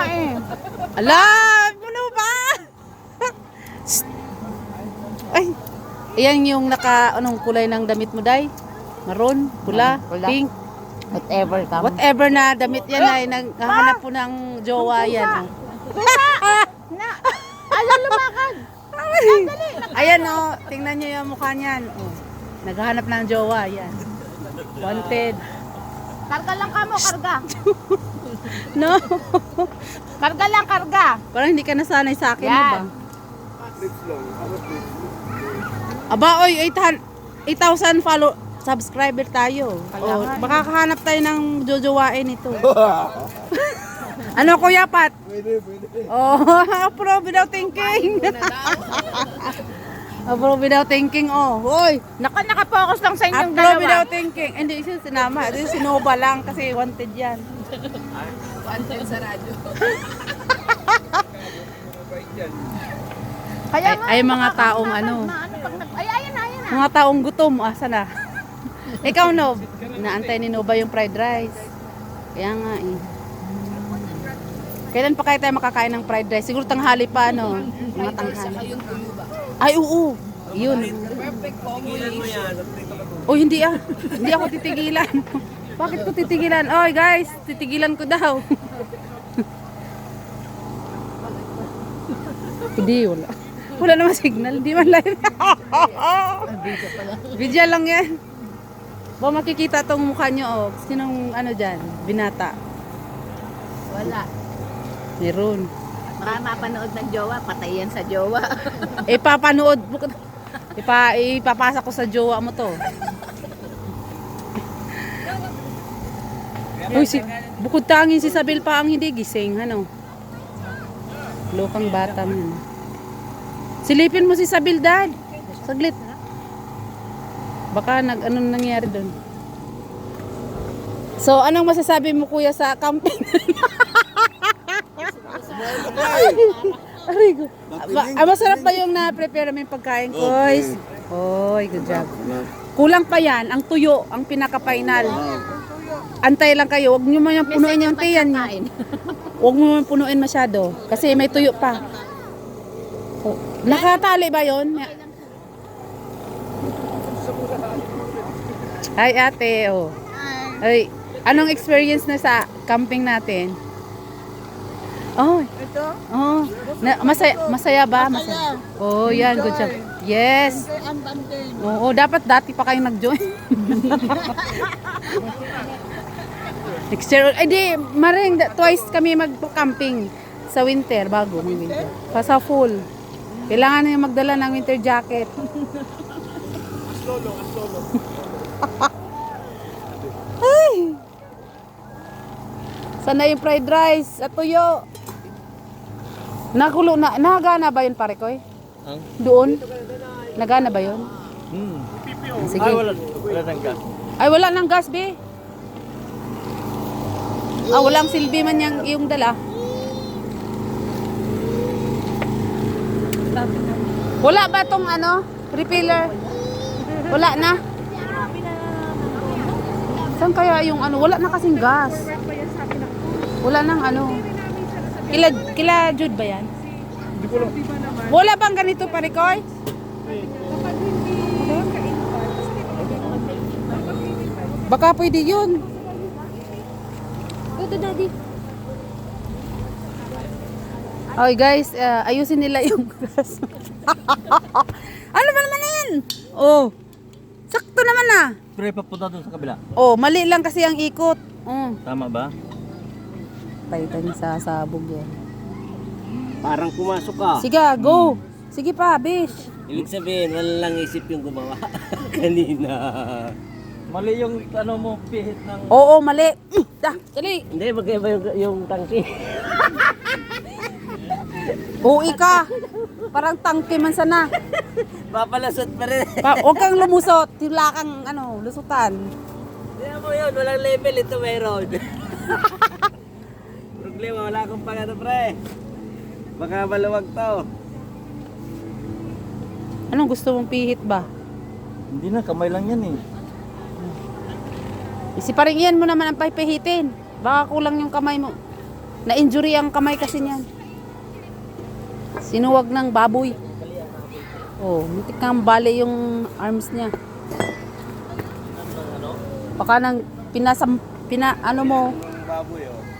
eh. Ala, puno ba? Ay, ayan yung anong kulay ng damit mo, Day? Maroon, pula, Pula. pink. Whatever ka. Whatever na damit yan ay naghahanap po ng jowa yan. Na, alam lumakad. Ayan tingnan nyo yung mukha niyan. Oh, naghahanap ng jowa yan. Wanted. Karga lang ka mo, karga. No. Karga lang, karga. Parang hindi ka nasanay sa akin, Yan. ba? Aba, oy, 8,000 subscriber tayo. Oh, makakahanap tayo ng jojowain ito. Ano, Kuya Pat? Pwede. Oh, approve without thinking. Approve without thinking, oh. Hoy, Naka-focus lang sa inyong approve dalawa. without thinking. Hindi, siya sinama. Ito sinova lang kasi wanted yan. Kaya nga, Ay, mga taong ano. Ay, ayan na. Mga taong gutom, asa na? Ikaw, Nob, naantay ni Nova yung fried rice. Kaya nga eh. Kailan pa kaya tayo makakain ng fried rice? Siguro tanghali pa, no? Mga tanghali. Ay, oo. Yun. Oh, hindi ah. Hindi ako titigilan. Bakit ko titigilan? Oy, guys, titigilan ko daw. Hindi, wala. Wala naman signal. Hindi man live. Video lang yan. Ba makikita tong mukha nyo, oh. Sinong ano dyan? Binata. Wala. Meron. Baka mapanood ng jowa, patay yan sa jowa. Ipapanood. Ipapasa ko sa jowa mo to. Uy, bukod tangin si Sabel pa ang hindi gising, ano? Lokang bata mo. Silipin mo si Sabel, Dad. Saglit. Baka anong nangyari doon. So, anong masasabi mo, Kuya, sa camping? Aray ko. Masarap ba yung na-prepare namin pagkain, guys? Oy, good job. Kulang pa yan, ang tuyo, ang pinaka-final. Antay lang kayo, huwag nyo man yung punuin yung tiyan nyo. Huwag mo man punuin masyado, kasi may tuyo pa. Oh, nakatali ba yon? Ay, ate, oh. Ay, anong experience na sa camping natin? Oh, Ito? oh. Masaya ba? Masaya. Oh, yan, good job. Yes. Oo, dapat dati pa kayong nag-join. Next year, ay di, maring, twice kami mag-camping sa winter, bago mag-winter. Sa full. Kailangan na yung magdala ng winter jacket. Ay! Sana yung fried rice at tuyo. Nakulo na, nagana ba yun pare ko eh? Doon? Nagana ba yun? Sige. Ay, wala nang gas. Ay, wala nang gas, be. Ah, walang silbi man yung dala. Wala ba tong refiller? Wala na? Saan kaya yung wala na kasing gas. Wala nang Kila Jude ba yan? Hindi ko lang. Wala bang ganito pare koy? Baka pwede yun. Ito, daddy. Okay guys, ayusin nila yung gas. Ano ba naman yan? Oh, sakto naman ah. Pre, papunta doon sa kabila. Oh, mali lang kasi ang ikot. Tama ba? Paitan sa sabog yan. Parang pumasok ka. Sige, go. Sige pa, bish. Ibig sabihin, wala lang isip yung gumawa kanina. Mali yung mo, pihit ng... Oo, mali. Dali. Hindi, magkaiba yung tangki. Uwi ka. Parang tangke man sana. Papalasot pa rin. Huwag kang lumusot. Tila kang lusutan. Hindi mo yun, walang level. Ito mayroon. Problema, wala akong pangano, pre. Baka maluwag to. Anong gusto mong pihit ba? Hindi na, kamay lang yan eh. Isiparingian mo naman ang pipihitin. Baka kulang yung kamay mo. Na-injury ang kamay kasi niyan. Sinuwag ng baboy. Oh, muntik kang bale yung arms niya. Baka nang ano mo, Yung baboy, oh.